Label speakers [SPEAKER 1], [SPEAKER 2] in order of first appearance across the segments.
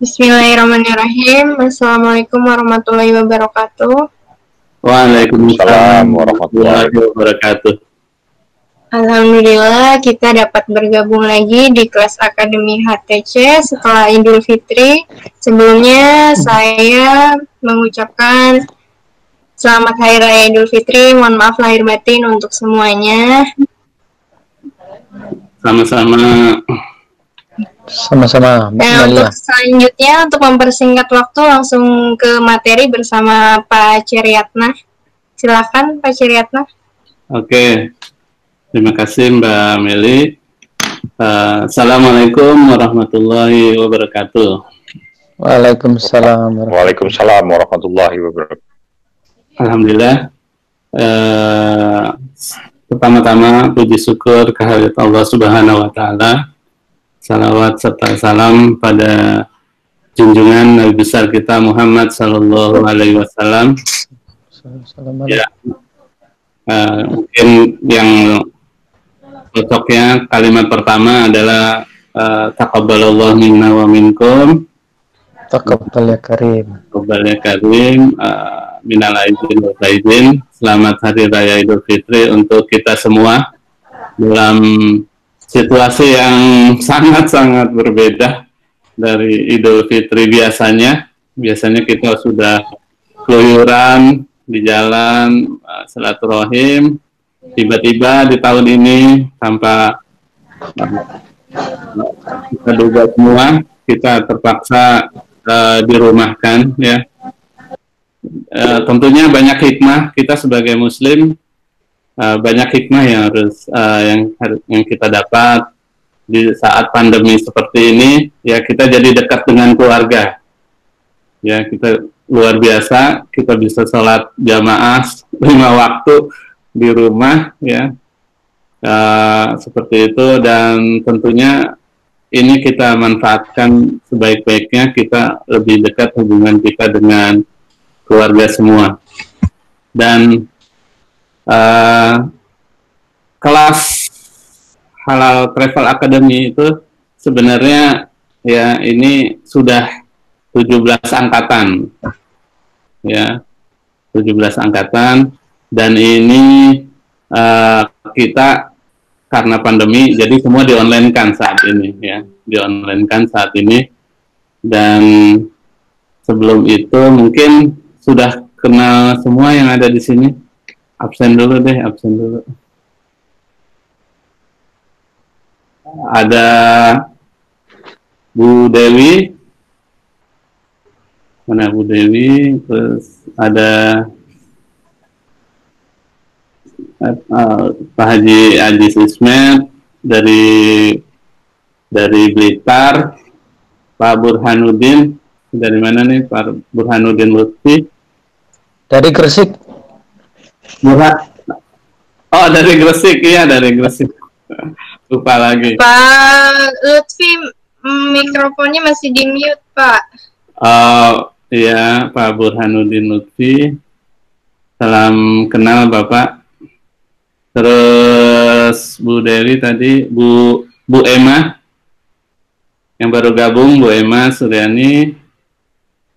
[SPEAKER 1] Bismillahirrahmanirrahim. Assalamualaikum warahmatullahi wabarakatuh.
[SPEAKER 2] Waalaikumsalam warahmatullahi wabarakatuh.
[SPEAKER 1] Alhamdulillah kita dapat bergabung lagi di kelas Akademi HTC setelah Idul Fitri. Sebelumnya saya mengucapkan Selamat Hari Raya Idul Fitri. Mohon maaf lahir batin untuk semuanya.
[SPEAKER 2] Sama-sama.
[SPEAKER 1] Untuk selanjutnya, untuk mempersingkat waktu, langsung ke materi bersama Pak Ciryatna. Silakan Pak Ciryatna.
[SPEAKER 3] Oke, terima kasih Mbak Meli. Assalamualaikum warahmatullahi wabarakatuh.
[SPEAKER 2] Waalaikumsalam.
[SPEAKER 4] Waalaikumsalam warahmatullahi wabarakatuh.
[SPEAKER 3] Alhamdulillah. Pertama-tama puji syukur kehadirat Allah Subhanahu wa taala. Salawat serta salam pada junjungan Nabi besar kita Muhammad sallallahu alaihi wasallam. Ya, mungkin yang cocoknya kalimat pertama adalah taqabbalallahu minna wa minkum.
[SPEAKER 2] Taqabbal ya karim.
[SPEAKER 3] Taqabbal ya karim. Minal aidin wal faizin. Selamat Hari Raya Idul Fitri untuk kita semua dalam situasi yang sangat-sangat berbeda dari Idul Fitri biasanya. Biasanya kita sudah keluyuran di jalan, silaturahim. Tiba-tiba di tahun ini tanpa kita duga semua, kita terpaksa dirumahkan, ya. Tentunya banyak hikmah kita sebagai Muslim. Banyak hikmah yang harus yang kita dapat di saat pandemi seperti ini, ya. Kita jadi dekat dengan keluarga, ya. Kita luar biasa, kita bisa sholat jamaah 5 waktu di rumah, ya. Seperti itu, dan tentunya ini kita manfaatkan sebaik-baiknya. Kita lebih dekat hubungan kita dengan keluarga semua. Dan kelas Halal Travel Academy itu sebenarnya, ya, ini sudah 17 angkatan, ya, 17 angkatan, dan ini kita karena pandemi jadi semua di-online-kan saat ini, ya, di-online-kan saat ini. Dan sebelum itu mungkin sudah kenal semua yang ada di sini. Absen dulu deh, absen dulu. Ada Bu Dewi. Mana Bu Dewi? Terus ada Pak Haji Ajis Ismet dari Blitar. Pak Burhanuddin. Dari mana nih Pak Burhanuddin Lutfi?
[SPEAKER 2] Dari Gresik.
[SPEAKER 3] Oh, dari Gresik, iya, dari Gresik. Lupa lagi.
[SPEAKER 1] Pak Lutfi, mikrofonnya masih di mute, Pak.
[SPEAKER 3] Oh, iya, Pak Burhanuddin Lutfi. Salam kenal Bapak. Terus Bu Dewi tadi, Bu Emma yang baru gabung, Bu Emma Suryani.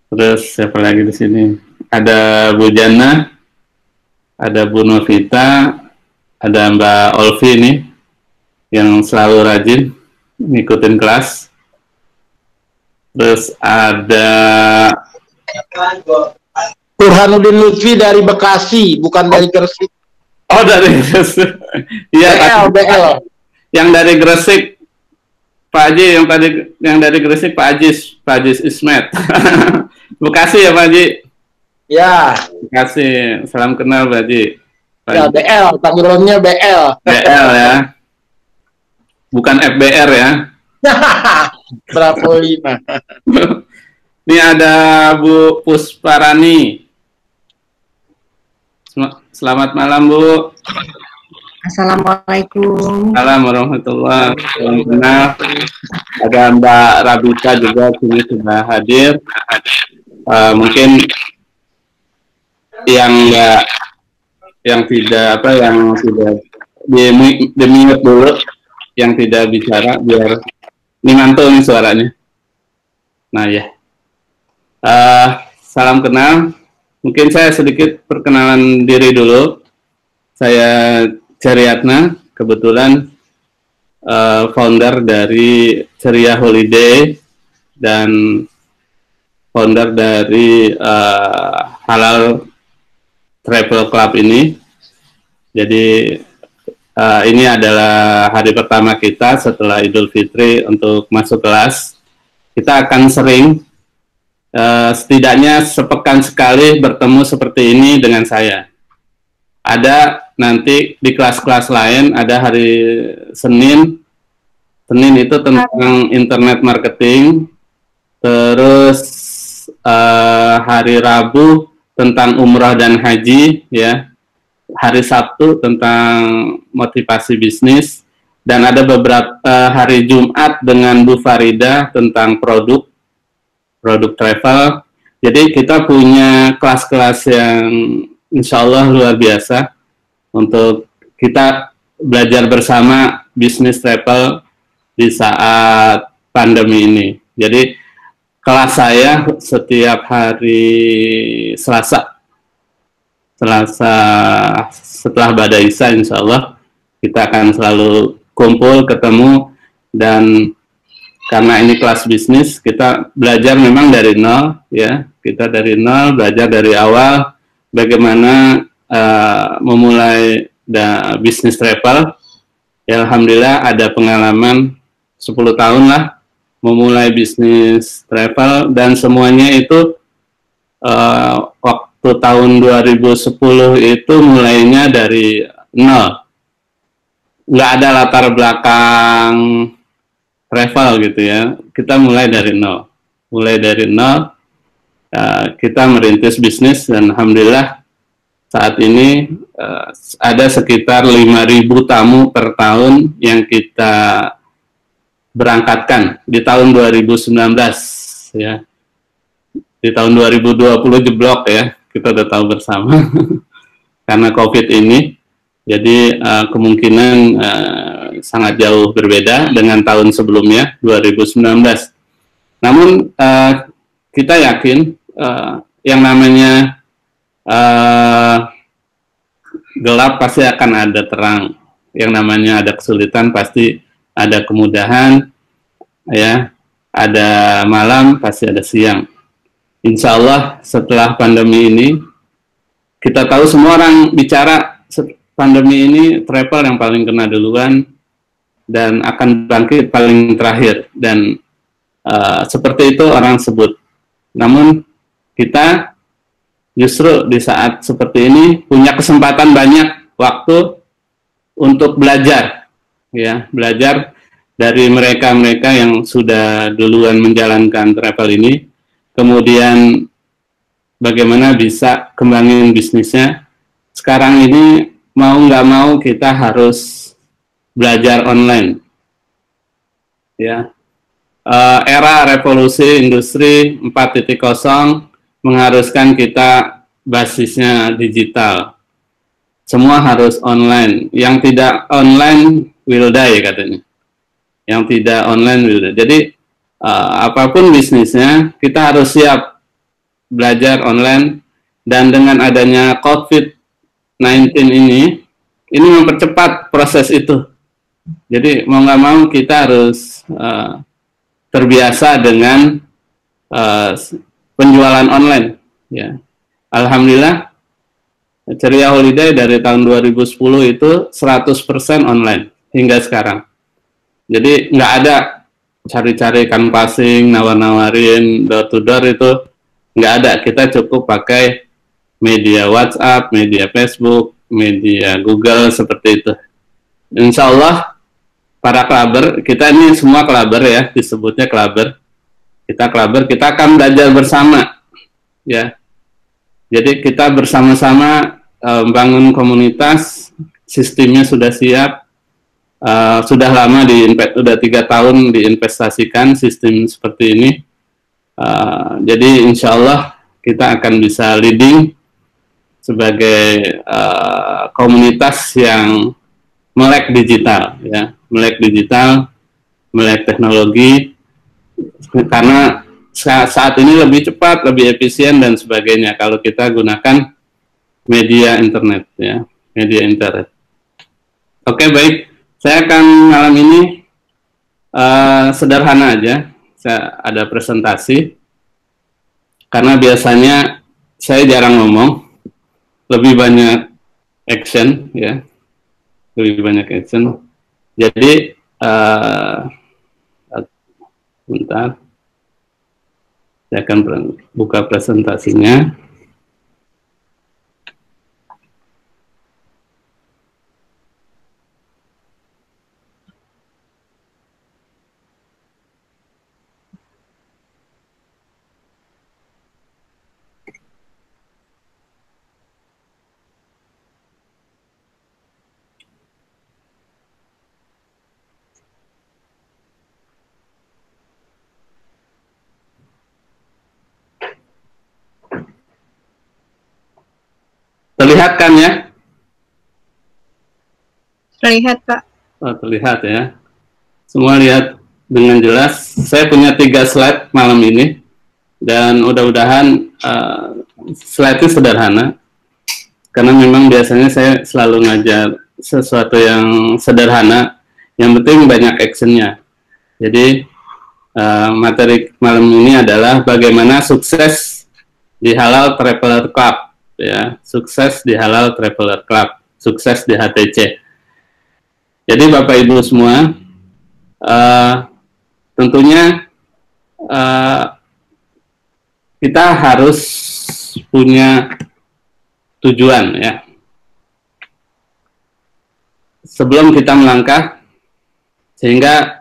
[SPEAKER 3] Terus siapa lagi di sini? Ada Bu Jana, ada Bu Novita, ada Mbak Olvi nih yang selalu rajin ngikutin kelas. Terus ada
[SPEAKER 5] Burhanuddin Lutfi dari Bekasi, bukan dari Gresik.
[SPEAKER 3] Oh, dari Gresik. Iya,
[SPEAKER 5] BL.
[SPEAKER 3] Yang dari Gresik Pak Haji, yang dari Gresik Pak Ajis Ismet. Bekasi ya Pak Haji?
[SPEAKER 5] Ya.
[SPEAKER 3] Bekasi. Salam kenal Pak Haji.
[SPEAKER 5] Ya, BL, panggilannya BL.
[SPEAKER 3] BL ya. Bukan FBR ya.
[SPEAKER 5] Bravo 5.
[SPEAKER 3] Ini ada Bu Pusparani. Selamat malam Bu.
[SPEAKER 1] Assalamualaikum.
[SPEAKER 3] Assalamualaikum warahmatullahi wabarakatuh. Ada Mbak Rabita juga sini sudah hadir. Mungkin yang tidak di mute dulu, yang tidak bicara biar ini mantul nih suaranya. Nah ya, Salam kenal. Mungkin saya sedikit perkenalan diri dulu. Saya Ceryatna, kebetulan founder dari Ceria Holiday dan founder dari Halal Travel Club ini. Jadi ini adalah hari pertama kita setelah Idul Fitri untuk masuk kelas. Kita akan sering setidaknya sepekan sekali bertemu seperti ini dengan saya. Ada nanti di kelas-kelas lain, ada hari Senin itu tentang internet marketing, terus hari Rabu tentang umrah dan haji, ya. Hari Sabtu tentang motivasi bisnis, dan ada beberapa hari Jumat dengan Bu Farida tentang produk travel. Jadi kita punya kelas-kelas yang insya Allah luar biasa untuk kita belajar bersama bisnis travel di saat pandemi ini. Jadi kelas saya setiap hari Selasa setelah Badai Isya, insya Allah kita akan selalu kumpul, ketemu, dan karena ini kelas bisnis, kita belajar memang dari nol, ya. Kita dari nol, belajar dari awal bagaimana memulai bisnis travel. Ya, alhamdulillah ada pengalaman 10 tahun lah memulai bisnis travel, dan semuanya itu waktu tahun 2010 itu mulainya dari nol. Nggak ada latar belakang travel gitu ya. Kita mulai dari nol. Kita merintis bisnis, dan alhamdulillah saat ini ada sekitar 5.000 tamu per tahun yang kita berangkatkan di tahun 2019, ya. Di tahun 2020 jeblok, ya, kita udah tahu bersama karena COVID ini. Jadi kemungkinan sangat jauh berbeda dengan tahun sebelumnya 2019. Namun kita yakin yang namanya gelap pasti akan ada terang, yang namanya ada kesulitan pasti ada kemudahan, ya, ada malam pasti ada siang. Insya Allah setelah pandemi ini, kita tahu semua orang bicara pandemi ini travel yang paling kena duluan dan akan bangkit paling terakhir, dan seperti itu orang sebut. Namun kita justru di saat seperti ini punya kesempatan banyak waktu untuk belajar, ya, belajar dari mereka-mereka yang sudah duluan menjalankan travel ini, kemudian bagaimana bisa kembangin bisnisnya. Sekarang ini mau nggak mau kita harus belajar online, ya. Era revolusi industri 4.0 mengharuskan kita basisnya digital. Semua harus online. Yang tidak online will die, katanya. Yang tidak online will die. Jadi apapun bisnisnya, kita harus siap belajar online. Dan dengan adanya COVID-19 ini mempercepat proses itu. Jadi mau nggak mau kita harus terbiasa dengan penjualan online, ya. Alhamdulillah Ceria Holiday dari tahun 2010 itu 100% online hingga sekarang. Jadi nggak ada cari-cari canvassing, nawar-nawarin door to door, itu nggak ada. Kita cukup pakai media WhatsApp, media Facebook, media Google, seperti itu. Insya Allah para clubber, kita ini semua clubber, ya, disebutnya clubber. Kita clubber, kita akan belajar bersama, ya. Jadi kita bersama-sama bangun komunitas, sistemnya sudah siap, sudah lama sudah 3 tahun diinvestasikan sistem seperti ini. Jadi insya Allah kita akan bisa leading sebagai komunitas yang melek digital, ya, melek digital, melek teknologi, karena saat ini lebih cepat, lebih efisien dan sebagainya kalau kita gunakan media internet, ya, media internet. Oke, baik, saya akan malam ini sederhana aja, saya ada presentasi karena biasanya saya jarang ngomong, lebih banyak action, ya, lebih banyak action. Jadi bentar. Saya akan buka presentasinya. Terlihat kan ya?
[SPEAKER 1] Terlihat, Pak.
[SPEAKER 3] Oh, terlihat ya. Semua lihat dengan jelas. Saya punya 3 slide malam ini. Dan mudah-mudahan slide-nya sederhana. Karena memang biasanya saya selalu ngajar sesuatu yang sederhana. Yang penting banyak action-nya. Jadi materi malam ini adalah bagaimana sukses di Halal Traveler Club. Ya, sukses di Halal Traveler Club, sukses di HTC. Jadi Bapak Ibu semua, tentunya kita harus punya tujuan, ya. Sebelum kita melangkah, sehingga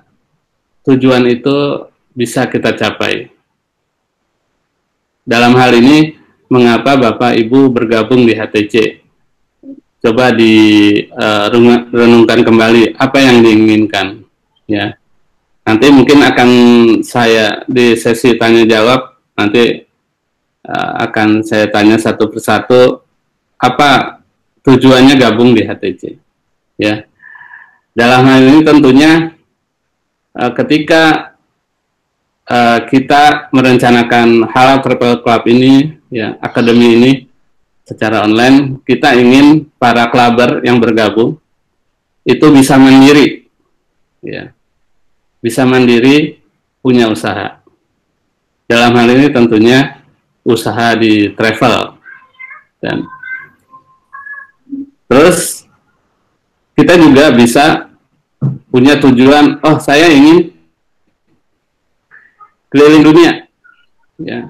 [SPEAKER 3] tujuan itu bisa kita capai. Dalam hal ini, mengapa Bapak Ibu bergabung di HTC? Coba renungkan kembali apa yang diinginkan, ya. Nanti mungkin akan saya di sesi tanya jawab, nanti akan saya tanya satu persatu apa tujuannya gabung di HTC, ya. Dalam hal ini tentunya ketika kita merencanakan Halal Travel Club ini, ya, akademi ini secara online, kita ingin para clubber yang bergabung itu bisa mandiri, ya, bisa mandiri, punya usaha. Dalam hal ini tentunya usaha di travel, dan terus kita juga bisa punya tujuan. Oh, saya ingin keliling dunia, ya.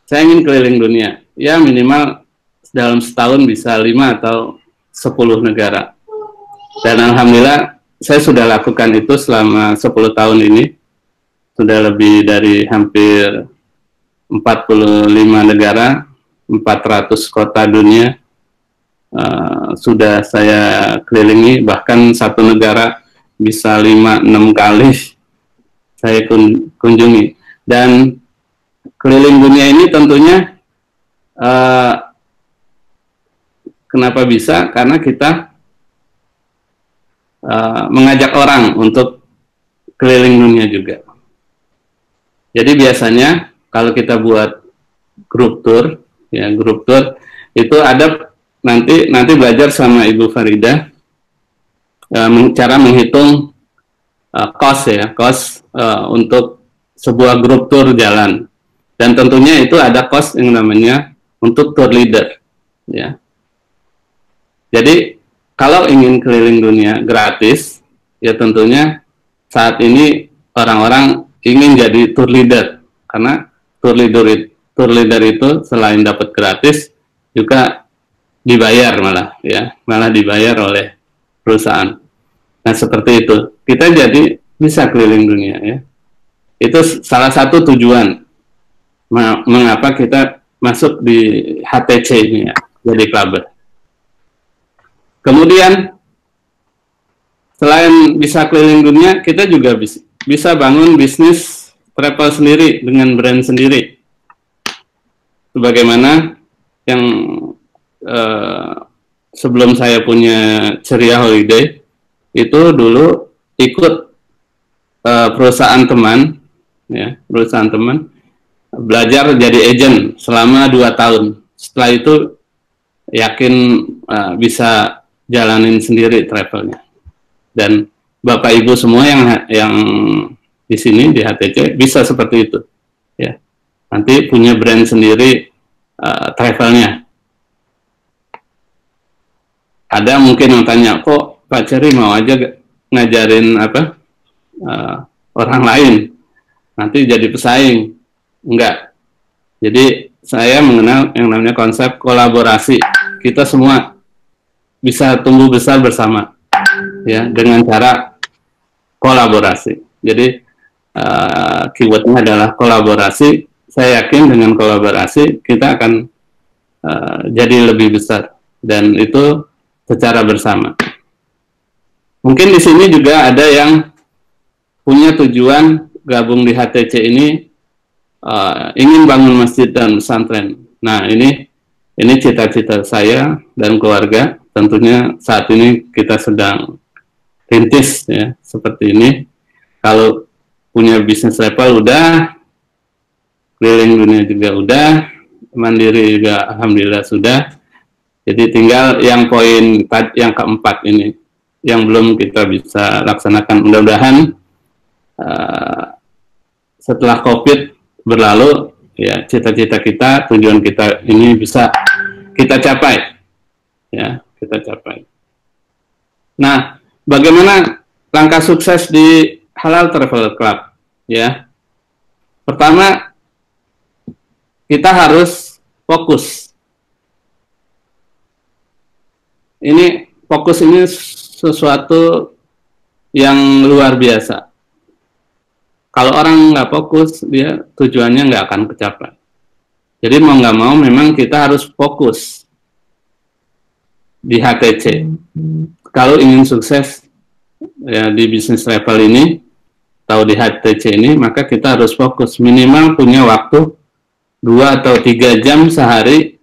[SPEAKER 3] Saya ingin keliling dunia, ya, minimal dalam setahun bisa 5 atau 10 negara. Dan alhamdulillah saya sudah lakukan itu selama 10 tahun ini, sudah lebih dari hampir 45 negara, 400 kota dunia sudah saya kelilingi, bahkan satu negara bisa 5-6 kali saya kunjungi. Dan keliling dunia ini tentunya kenapa bisa? Karena kita mengajak orang untuk keliling dunia juga. Jadi biasanya kalau kita buat grup tour, ya, grup tour itu ada nanti belajar sama Ibu Farida cara menghitung cost, ya, cost untuk sebuah grup tour jalan. Dan tentunya itu ada cost yang namanya untuk tour leader, ya. Jadi kalau ingin keliling dunia gratis, ya tentunya saat ini orang-orang ingin jadi tour leader, karena tour leader itu selain dapat gratis juga dibayar, malah dibayar oleh perusahaan. Nah, seperti itu kita jadi bisa keliling dunia, ya. Itu salah satu tujuan mengapa kita masuk di HTC ini, ya, jadi clubber. Kemudian selain bisa keliling dunia, kita juga bisa bangun bisnis travel sendiri dengan brand sendiri. Sebagaimana yang sebelum saya punya Ceria Holiday, itu dulu ikut perusahaan teman ya, perusahaan teman, belajar jadi agent selama 2 tahun. Setelah itu yakin bisa jalanin sendiri travelnya. Dan Bapak Ibu semua yang di sini di HTC bisa seperti itu, ya. Nanti punya brand sendiri travelnya. Ada mungkin yang tanya, kok Pak Ceri mau aja ngajarin orang lain, nanti jadi pesaing? Enggak. Jadi saya mengenal yang namanya konsep kolaborasi. Kita semua bisa tumbuh besar bersama, ya, dengan cara kolaborasi. Jadi keywordnya adalah kolaborasi. Saya yakin dengan kolaborasi kita akan jadi lebih besar, dan itu secara bersama. Mungkin di sini juga ada yang punya tujuan gabung di HTC ini, ingin bangun masjid dan pesantren. Nah, ini cita-cita saya dan keluarga. Tentunya saat ini kita sedang rintis, ya, seperti ini. Kalau punya bisnis level udah, keliling dunia juga udah, mandiri juga alhamdulillah sudah. Jadi tinggal yang poin yang keempat ini yang belum kita bisa laksanakan. Mudah-mudahan setelah COVID berlalu, ya, cita-cita kita, tujuan kita ini bisa kita capai, ya, kita capai. Nah, bagaimana langkah sukses di Halal Travel Club, ya? Pertama, kita harus fokus. Ini fokus ini sesuatu yang luar biasa. Kalau orang nggak fokus, dia tujuannya nggak akan kecapai. Jadi mau nggak mau memang kita harus fokus di HTC. Kalau ingin sukses, ya, di bisnis level ini atau di HTC ini, maka kita harus fokus. Minimal punya waktu 2 atau 3 jam sehari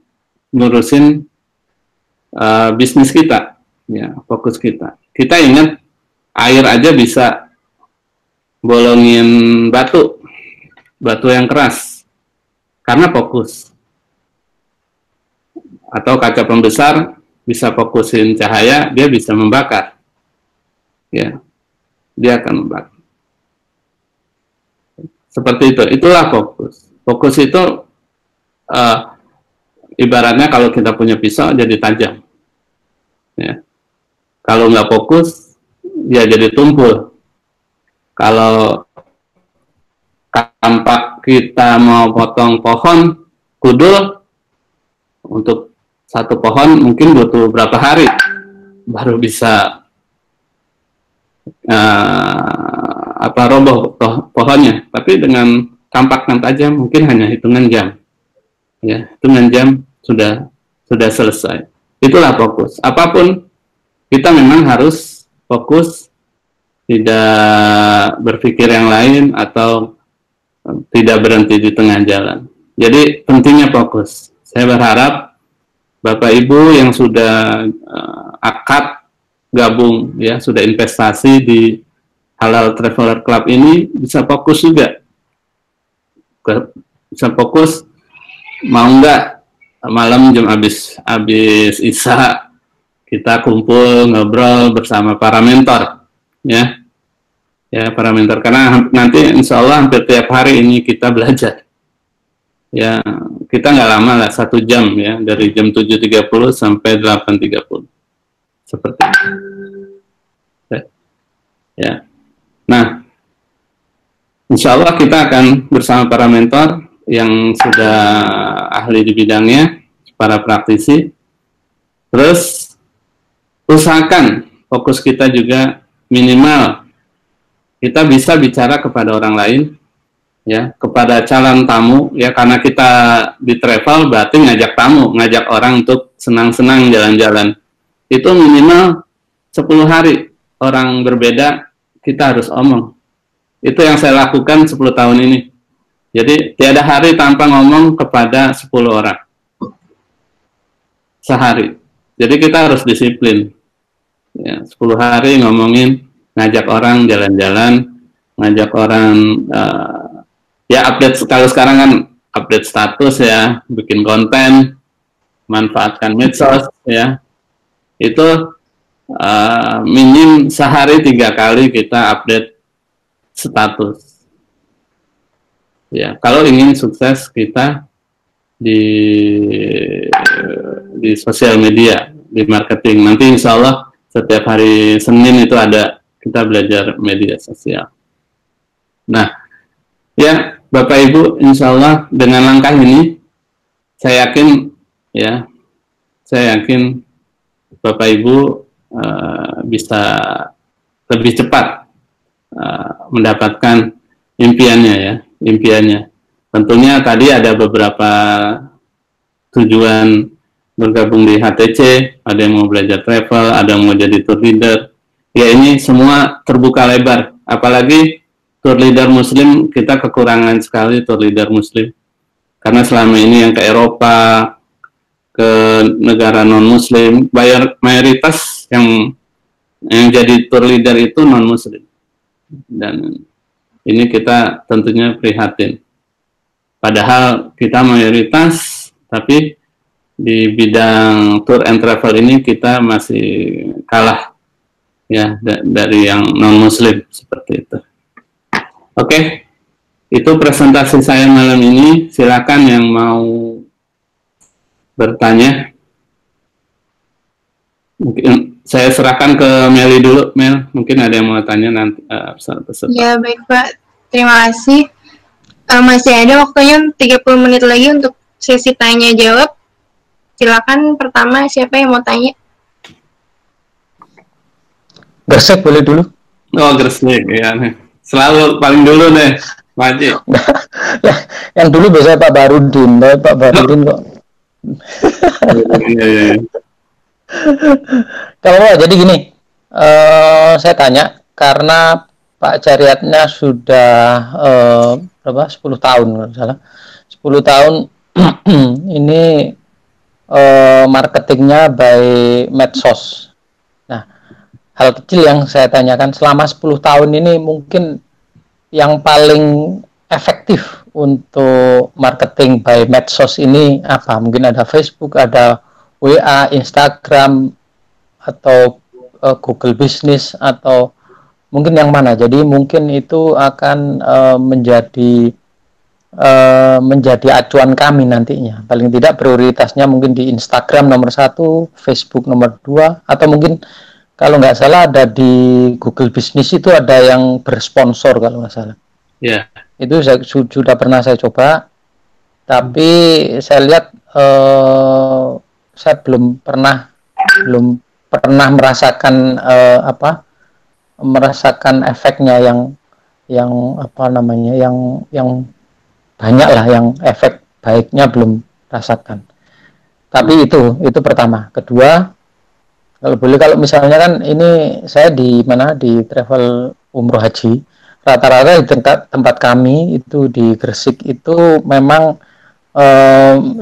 [SPEAKER 3] ngurusin bisnis kita, ya, fokus kita. Kita ingat, air aja bisa bolongin batu yang keras karena fokus. Atau kaca pembesar bisa fokusin cahaya, dia bisa membakar, ya, dia akan membakar. Seperti itu, itulah fokus. Fokus itu ibaratnya kalau kita punya pisau jadi tajam, ya. Kalau nggak fokus, dia jadi tumpul. Kalau tampak kita mau potong pohon kudul, untuk satu pohon mungkin butuh berapa hari baru bisa roboh pohonnya. Tapi dengan tampak dan tajam mungkin hanya hitungan jam. Ya, hitungan jam sudah selesai. Itulah fokus. Apapun kita memang harus fokus, tidak berpikir yang lain atau tidak berhenti di tengah jalan. Jadi pentingnya fokus. Saya berharap Bapak Ibu yang sudah akad gabung, ya, sudah investasi di Halal Traveler Club ini bisa fokus juga. Bisa fokus. Mau nggak malam jam habis Isya kita kumpul ngobrol bersama para mentor, ya, para mentor, karena nanti insya Allah hampir tiap hari ini kita belajar, ya. Kita nggak lama lah, 1 jam, ya, dari jam 7.30 sampai 8.30 seperti itu, ya. Nah, insya Allah kita akan bersama para mentor yang sudah ahli di bidangnya, para praktisi. Terus usahakan fokus kita juga minimal kita bisa bicara kepada orang lain, ya, kepada calon tamu, ya, karena kita di travel berarti ngajak tamu, ngajak orang untuk senang-senang jalan-jalan. Itu minimal 10 hari orang berbeda kita harus omong. Itu yang saya lakukan 10 tahun ini. Jadi tiada hari tanpa ngomong kepada 10 orang sehari. Jadi kita harus disiplin, ya, 10 hari ngomongin, ngajak orang jalan-jalan, ngajak orang ya update, kalau sekarang kan update status ya, bikin konten, manfaatkan medsos ya, itu minim sehari 3 kali kita update status ya. Kalau ingin sukses kita di sosial media, di marketing, nanti insya Allah setiap hari Senin itu ada kita belajar media sosial. Nah ya Bapak Ibu, insya Allah dengan langkah ini saya yakin ya, saya yakin Bapak Ibu bisa lebih cepat mendapatkan impiannya ya, impiannya. Tentunya tadi ada beberapa tujuan bergabung di HTC, ada yang mau belajar travel, ada yang mau jadi tour leader. Ya ini semua terbuka lebar, apalagi tour leader muslim, kita kekurangan sekali tour leader muslim. Karena selama ini yang ke Eropa, ke negara non-muslim, mayoritas yang jadi tour leader itu non-muslim. Dan ini kita tentunya prihatin. Padahal kita mayoritas, tapi di bidang tour and travel ini kita masih kalah ya dari yang non-muslim seperti itu. Oke, itu presentasi saya malam ini. Silakan yang mau bertanya. Mungkin saya serahkan ke Meli dulu. Mel, mungkin ada yang mau tanya nanti.
[SPEAKER 1] Ya, baik Pak. Terima kasih. Masih ada waktunya 30 menit lagi untuk sesi tanya-jawab. Silakan pertama, siapa yang mau tanya?
[SPEAKER 2] Gresik boleh dulu.
[SPEAKER 3] Oh, Gresik, ya. Selalu paling dulu deh, Pak Haji.
[SPEAKER 2] Yang dulu biasanya Pak Barudin, Pak Barudin kok.
[SPEAKER 3] Iya.
[SPEAKER 2] Kalau jadi gini, saya tanya karena Pak Caryatnya sudah berapa? 10 tahun kalau salah. 10 tahun ini marketingnya by medsos. Nah, hal kecil yang saya tanyakan selama 10 tahun ini mungkin yang paling efektif untuk marketing by medsos ini apa? Mungkin ada Facebook, ada WA, Instagram, atau Google Business, atau mungkin yang mana? Jadi mungkin itu akan menjadi acuan kami nantinya. Paling tidak prioritasnya mungkin di Instagram nomor 1, Facebook nomor 2, atau mungkin kalau nggak salah ada di Google Business itu ada yang bersponsor kalau nggak salah.
[SPEAKER 3] Ya.
[SPEAKER 2] Itu sudah pernah saya coba, tapi saya lihat saya belum pernah merasakan merasakan efeknya yang apa namanya yang banyak lah, yang efek baiknya belum rasakan. Tapi itu pertama. Kedua, kalau misalnya kan ini saya di travel umroh haji, rata-rata di tempat kami itu di Gresik itu memang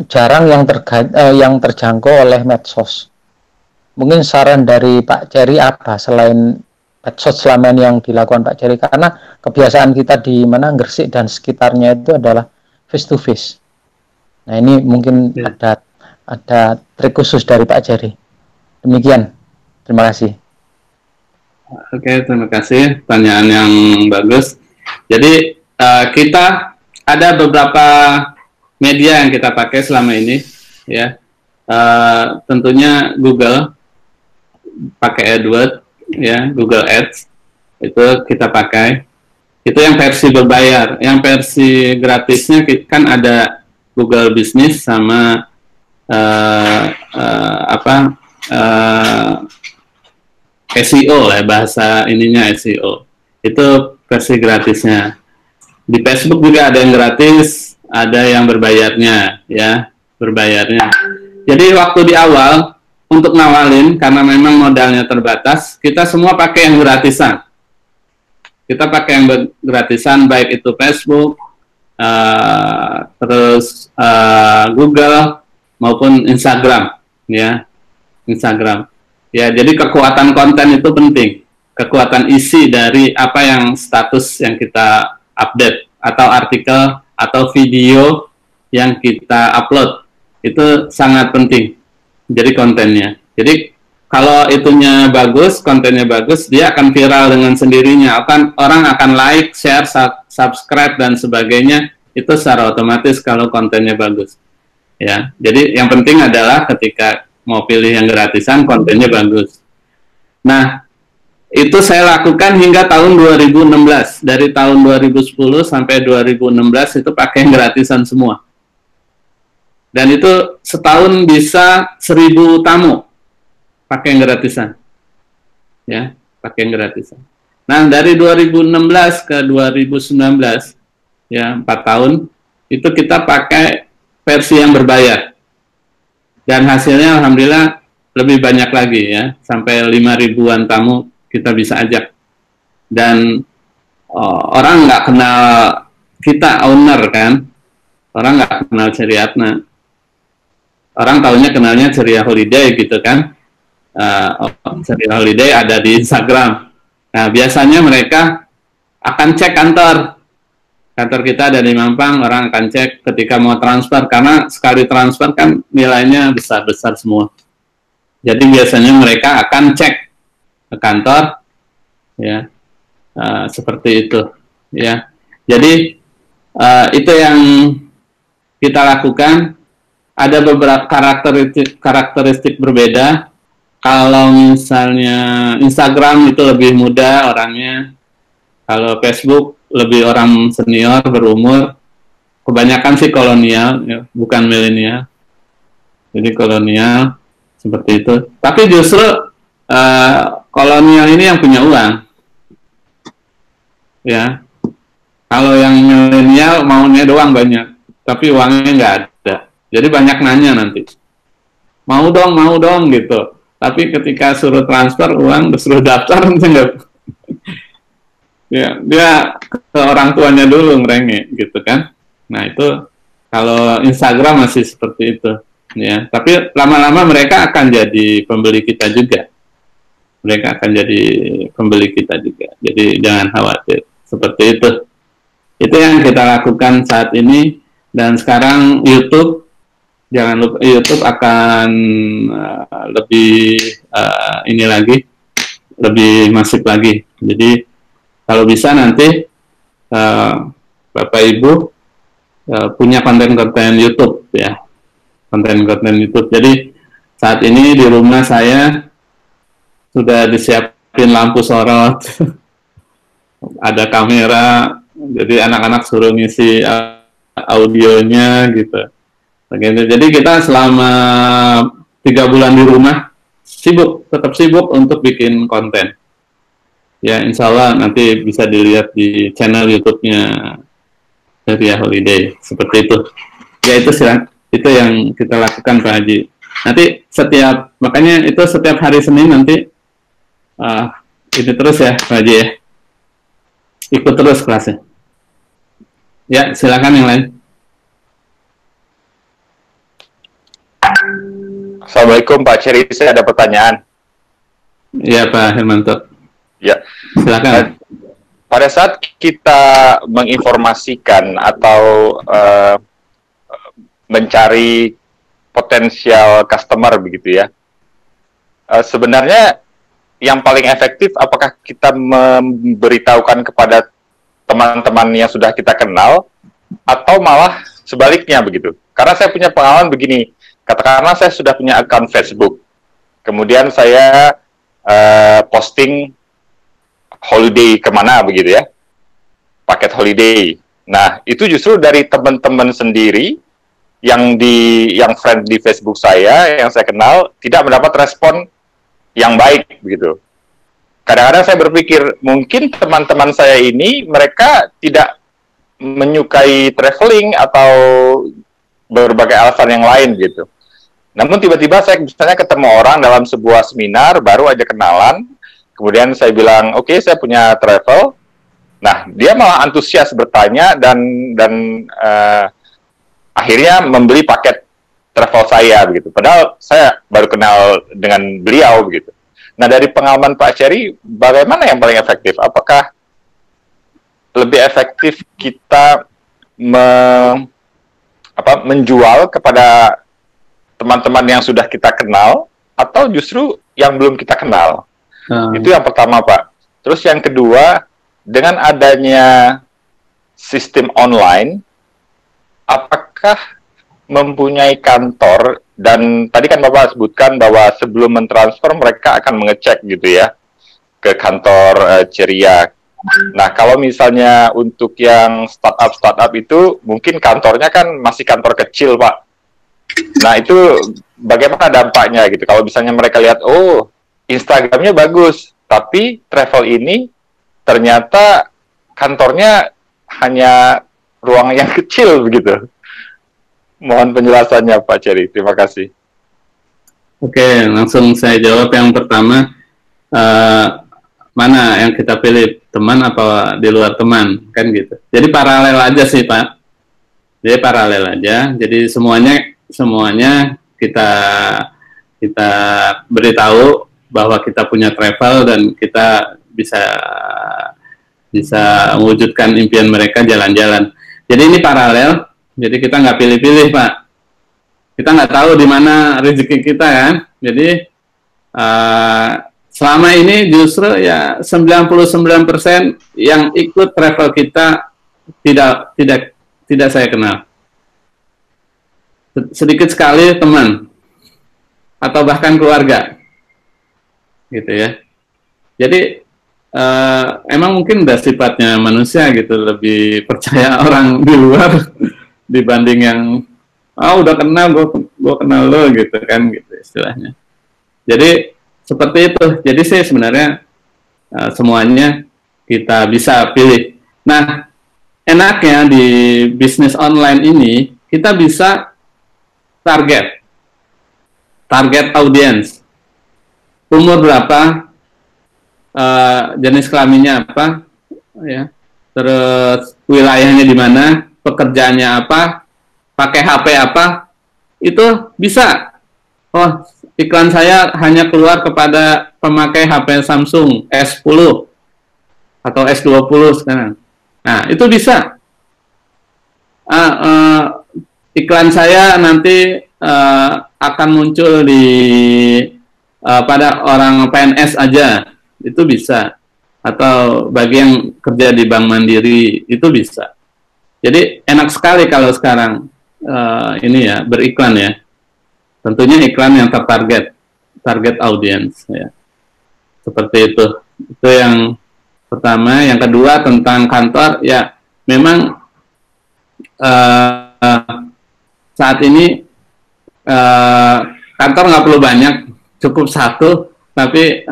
[SPEAKER 2] jarang yang terjangkau oleh medsos. Mungkin saran dari Pak Ceri apa selain medsos selama ini yang dilakukan Pak Ceri, karena kebiasaan kita di Gresik dan sekitarnya itu adalah face to face. Nah ini mungkin ada trik khusus dari Pak Ceri. Demikian, terima kasih.
[SPEAKER 3] Oke, terima kasih, pertanyaan yang bagus. Jadi kita ada beberapa media yang kita pakai selama ini, ya. Tentunya Google, pakai AdWords, ya, Google Ads, itu kita pakai. Itu yang versi berbayar. Yang versi gratisnya kan ada Google Business sama SEO lah, bahasa ininya SEO. Itu versi gratisnya. Di Facebook juga ada yang gratis, ada yang berbayarnya, ya, berbayarnya. Jadi waktu di awal untuk ngawalin, karena memang modalnya terbatas, kita semua pakai yang gratisan. Kita pakai yang gratisan, baik itu Facebook, terus Google maupun Instagram, ya, Instagram. Ya, jadi kekuatan konten itu penting, kekuatan isi dari apa yang status yang kita update, atau artikel atau video yang kita upload. Itu sangat penting. Jadi kontennya. Jadi kalau itunya bagus, kontennya bagus, dia akan viral dengan sendirinya. Orang akan like, share, subscribe dan sebagainya. Itu secara otomatis kalau kontennya bagus. Ya, jadi yang penting adalah ketika mau pilih yang gratisan, kontennya bagus. Nah, itu saya lakukan hingga tahun 2016. Dari tahun 2010 sampai 2016 itu pakai yang gratisan semua. Dan itu setahun bisa 1000 tamu pakai yang gratisan. Ya, pakai yang gratisan. Nah, dari 2016 ke 2019, ya 4 tahun, itu kita pakai versi yang berbayar. Dan hasilnya alhamdulillah lebih banyak lagi ya, sampai 5.000-an tamu kita bisa ajak. Dan orang nggak kenal kita, owner kan, orang nggak kenal Ceria.na. Orang tahunya kenalnya Ceria Holiday gitu kan. Ceria Holiday ada di Instagram. Nah, biasanya mereka akan cek kantor kita ada di Mampang, orang akan cek ketika mau transfer, karena sekali transfer kan nilainya besar-besar semua. Jadi biasanya mereka akan cek ke kantor, ya, seperti itu, ya. Jadi itu yang kita lakukan. Ada beberapa karakteristik berbeda. Kalau misalnya Instagram itu lebih muda orangnya, kalau Facebook lebih orang senior berumur, kebanyakan sih kolonial, ya, bukan milenial. Jadi kolonial seperti itu. Tapi justru kolonial ini yang punya uang, ya. Kalau yang milenial maunya doang banyak, tapi uangnya nggak ada. Jadi banyak nanya nanti, mau dong gitu. Tapi ketika suruh transfer uang, suruh daftar nanti nggak. Ya, dia ke orang tuanya dulu ngerengek gitu kan. Nah itu kalau Instagram masih seperti itu, ya. Tapi lama-lama mereka akan jadi pembeli kita juga. Mereka akan jadi pembeli kita juga. Jadi jangan khawatir seperti itu. Itu yang kita lakukan saat ini. Dan sekarang YouTube, jangan lupa YouTube akan lebih ini lagi, lebih masif lagi. Jadi kalau bisa nanti Bapak Ibu punya konten-konten YouTube, ya, konten-konten YouTube. Jadi saat ini di rumah saya sudah disiapin lampu sorot, ada kamera, jadi anak-anak suruh ngisi audionya gitu. Jadi kita selama 3 bulan di rumah tetap sibuk untuk bikin konten. Ya, insya Allah nanti bisa dilihat di channel YouTube-nya Ceria Holiday seperti itu. Ya itu yang kita lakukan Pak Haji. Nanti makanya itu setiap hari Senin nanti ini terus ya Pak Haji ya. Ikut terus kelasnya. Ya, silakan yang lain.
[SPEAKER 4] Assalamualaikum Pak Ceri, saya ada pertanyaan.
[SPEAKER 3] Iya Pak Hermanto.
[SPEAKER 4] Ya,
[SPEAKER 3] silakan.
[SPEAKER 4] Pada saat kita menginformasikan atau mencari potensial customer begitu ya, sebenarnya yang paling efektif apakah kita memberitahukan kepada teman-teman yang sudah kita kenal atau malah sebaliknya begitu? Karena saya punya pengalaman begini, katakanlah saya sudah punya akun Facebook, kemudian saya posting holiday kemana begitu ya, paket holiday. Nah itu justru dari teman-teman sendiri yang friend di Facebook saya, yang saya kenal, tidak mendapat respon yang baik begitu. Kadang-kadang saya berpikir mungkin teman-teman saya ini mereka tidak menyukai traveling atau berbagai alasan yang lain gitu. Namun tiba-tiba saya misalnya ketemu orang dalam sebuah seminar, baru aja kenalan, kemudian saya bilang, oke, saya punya travel. Nah, dia malah antusias bertanya dan akhirnya membeli paket travel saya begitu. Padahal saya baru kenal dengan beliau begitu. Nah, dari pengalaman Pak Ceri, bagaimana yang paling efektif? Apakah lebih efektif kita menjual kepada teman-teman yang sudah kita kenal atau justru yang belum kita kenal? Itu yang pertama, Pak. Terus yang kedua, dengan adanya sistem online, apakah mempunyai kantor, dan tadi kan Bapak sebutkan bahwa sebelum mentransfer mereka akan mengecek gitu ya ke kantor Ceria. Nah, kalau misalnya untuk yang startup itu mungkin kantornya kan masih kantor kecil, Pak. Nah, itu bagaimana dampaknya gitu? Kalau misalnya mereka lihat, oh, Instagramnya bagus, tapi travel ini ternyata kantornya hanya ruang yang kecil begitu. Mohon penjelasannya, Pak Cherry. Terima kasih.
[SPEAKER 3] Oke, langsung saya jawab yang pertama. Mana yang kita pilih, teman apa di luar teman, kan gitu. Jadi paralel aja sih, Pak. Jadi paralel aja. Jadi semuanya kita beritahu bahwa kita punya travel dan kita bisa mewujudkan impian mereka jalan-jalan. Jadi ini paralel. Jadi kita nggak pilih-pilih, Pak. Kita nggak tahu di mana rezeki kita, kan. Jadi selama ini justru ya 99% yang ikut travel kita tidak saya kenal. Sedikit sekali teman atau bahkan keluarga, gitu ya. Jadi emang mungkin udah sifatnya manusia gitu, lebih percaya orang di luar dibanding yang udah kenal, gue kenal lo gitu kan, gitu istilahnya. Jadi seperti itu. Jadi sih sebenarnya semuanya kita bisa pilih. Nah, enaknya di bisnis online ini kita bisa target audiens, umur berapa, jenis kelaminnya apa, ya, terus wilayahnya di mana, pekerjaannya apa, pakai HP apa, itu bisa. Oh, iklan saya hanya keluar kepada pemakai HP Samsung S10 atau S20 sekarang. Nah, itu bisa. Iklan saya nanti akan muncul pada orang PNS aja, itu bisa. Atau bagi yang kerja di Bank Mandiri, itu bisa. Jadi enak sekali kalau sekarang ini ya, beriklan ya. Tentunya iklan yang target audience ya. Seperti itu. Itu yang pertama. Yang kedua tentang kantor, ya memang saat ini kantor nggak perlu banyak, cukup satu, tapi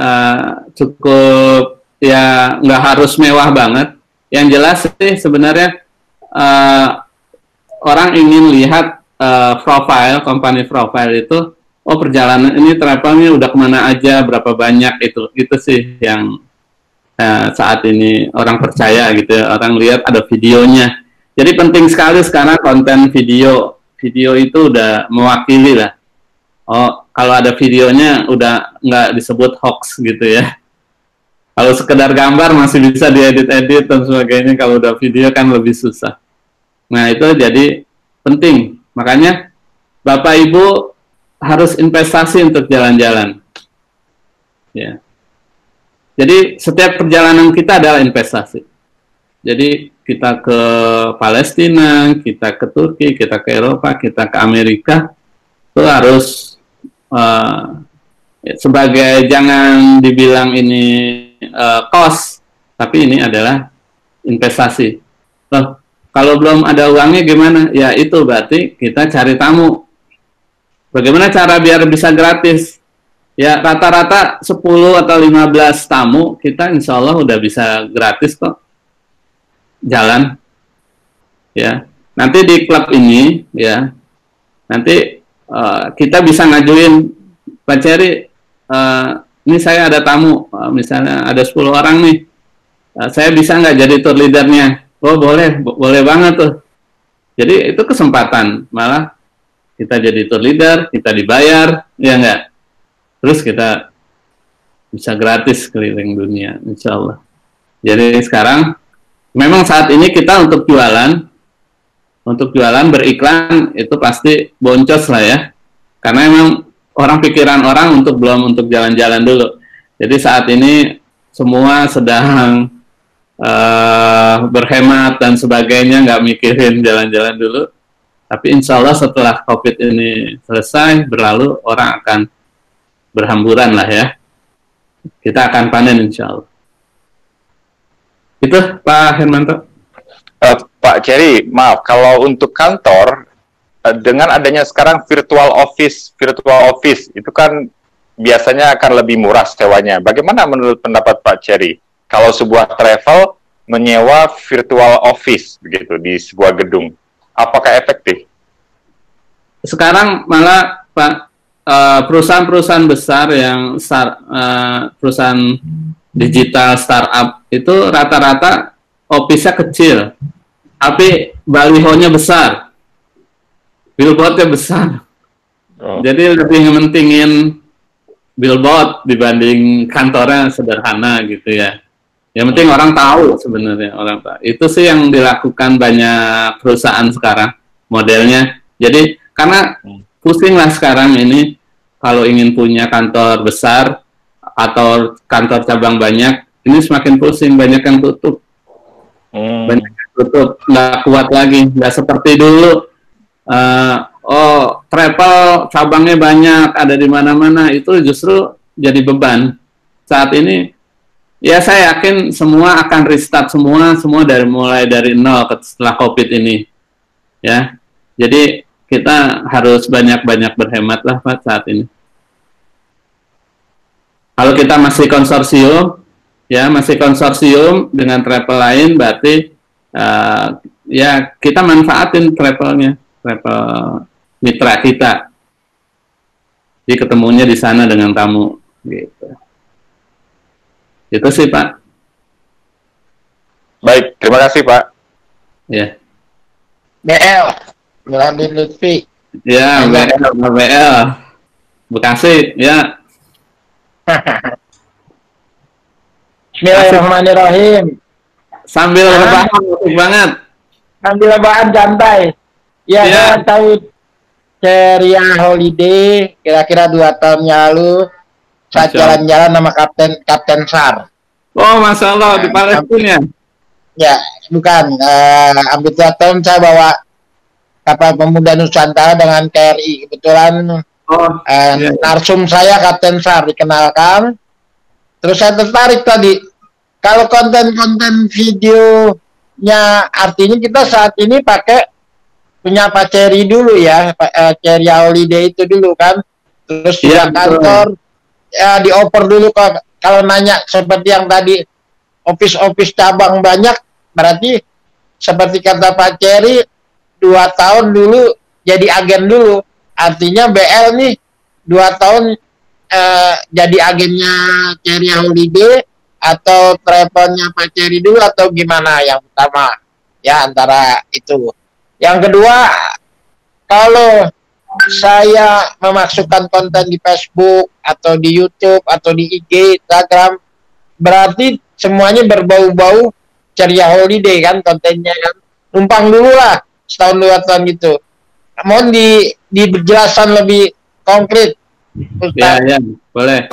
[SPEAKER 3] cukup ya, nggak harus mewah banget. Yang jelas sih sebenarnya orang ingin lihat company profile itu, oh perjalanan ini travelnya udah kemana aja, berapa banyak, itu sih yang saat ini orang percaya gitu ya, orang lihat ada videonya. Jadi penting sekali sekarang konten video itu udah mewakili lah. Oh, kalau ada videonya udah nggak disebut hoax gitu ya. Kalau sekedar gambar masih bisa diedit-edit dan sebagainya, kalau udah video kan lebih susah. Nah, itu jadi penting. Makanya Bapak Ibu harus investasi untuk jalan-jalan. Ya. Jadi setiap perjalanan kita adalah investasi. Jadi kita ke Palestina, kita ke Turki, kita ke Eropa, kita ke Amerika, itu harus sebagai, jangan dibilang ini cost, tapi ini adalah investasi. Loh, kalau belum ada uangnya gimana? Ya itu berarti kita cari tamu. Bagaimana cara biar bisa gratis? Ya rata-rata 10 atau 15 tamu, kita insya Allah udah bisa gratis kok. Jalan. Ya. Nanti di klub ini, ya, nanti kita bisa ngajuin, Pak Cherry, ini saya ada tamu, misalnya ada 10 orang nih, saya bisa nggak jadi tour leadernya? Oh boleh banget tuh. Jadi itu kesempatan, malah kita jadi tour leader, kita dibayar, ya nggak? Terus kita bisa gratis keliling dunia, insya Allah. Jadi sekarang memang saat ini kita untuk jualan beriklan itu pasti boncos lah ya, karena memang pikiran orang belum untuk jalan-jalan dulu. Jadi saat ini semua sedang berhemat dan sebagainya, nggak mikirin jalan-jalan dulu. Tapi insya Allah setelah COVID ini selesai berlalu, orang akan berhamburan lah ya. Kita akan panen insya Allah. Itu Pak Hermanto.
[SPEAKER 4] Pak Cherry, maaf, kalau untuk kantor, dengan adanya sekarang virtual office itu kan biasanya akan lebih murah sewanya. Bagaimana menurut pendapat Pak Cherry kalau sebuah travel menyewa virtual office begitu di sebuah gedung, apakah efektif?
[SPEAKER 3] Sekarang malah Pak, perusahaan-perusahaan besar yang perusahaan digital startup itu rata-rata office-nya kecil, tapi balihonya besar, billboardnya besar. Jadi lebih mementingin billboard dibanding kantornya sederhana gitu ya. Yang penting orang tahu sebenarnya, orang tahu. Itu sih yang dilakukan banyak perusahaan sekarang modelnya. Jadi karena pusing lah sekarang ini kalau ingin punya kantor besar atau kantor cabang banyak, ini semakin pusing, banyak yang tutup. Banyak yang tutup, nggak kuat lagi, nggak seperti dulu. Travel cabangnya banyak, ada di mana-mana, itu justru jadi beban. Saat ini, ya saya yakin semua akan restart semua mulai dari nol setelah COVID ini, ya. Jadi kita harus banyak-banyak berhemat lah Pak saat ini. Kalau kita masih konsorsium dengan travel lain, berarti ya kita manfaatin travel mitra kita. Jadi ketemunya di sana dengan tamu, gitu. Itu sih Pak.
[SPEAKER 4] Baik, terima kasih Pak.
[SPEAKER 3] Ya.
[SPEAKER 5] BL, Miladin Lutfi.
[SPEAKER 3] Ya, BL. Bekasi, ya.
[SPEAKER 5] Bismillahirrahmanirrahim.
[SPEAKER 3] Sambil rebahan, asik banget.
[SPEAKER 5] Sambil rebahan santai. Ya, saya tahu Ceria Holiday kira-kira 2 tahun yang lalu saya jalan-jalan sama Kapten Sar.
[SPEAKER 3] Oh, Masya Allah, di Palestina.
[SPEAKER 5] Ya, bukan. Hampir 2 tahun saya bawa kapal pemuda Nusantara dengan KRI. Kebetulan narsum saya Kapten Sar dikenalkan. Terus saya tertarik tadi. Kalau konten-konten videonya, artinya kita saat ini pakai punya Pak Cherry dulu ya, Cherry Holiday itu dulu kan. Terus juga kantor, ya dioper dulu kalau nanya seperti yang tadi, office cabang banyak, berarti seperti kata Pak Cherry, 2 tahun dulu jadi agen dulu. Artinya BL nih 2 tahun jadi agennya Cherry Holiday atau travelnya Pak Cherry dulu atau gimana? Yang pertama ya antara itu. Yang kedua, kalau saya memasukkan konten di Facebook atau di YouTube atau di IG, Instagram, berarti semuanya berbau-bau Ceria Holiday kan kontennya kan. Numpang dulu lah setahun 2 tahun gitu. Mohon dijelaskan lebih konkret.
[SPEAKER 3] Ya, boleh.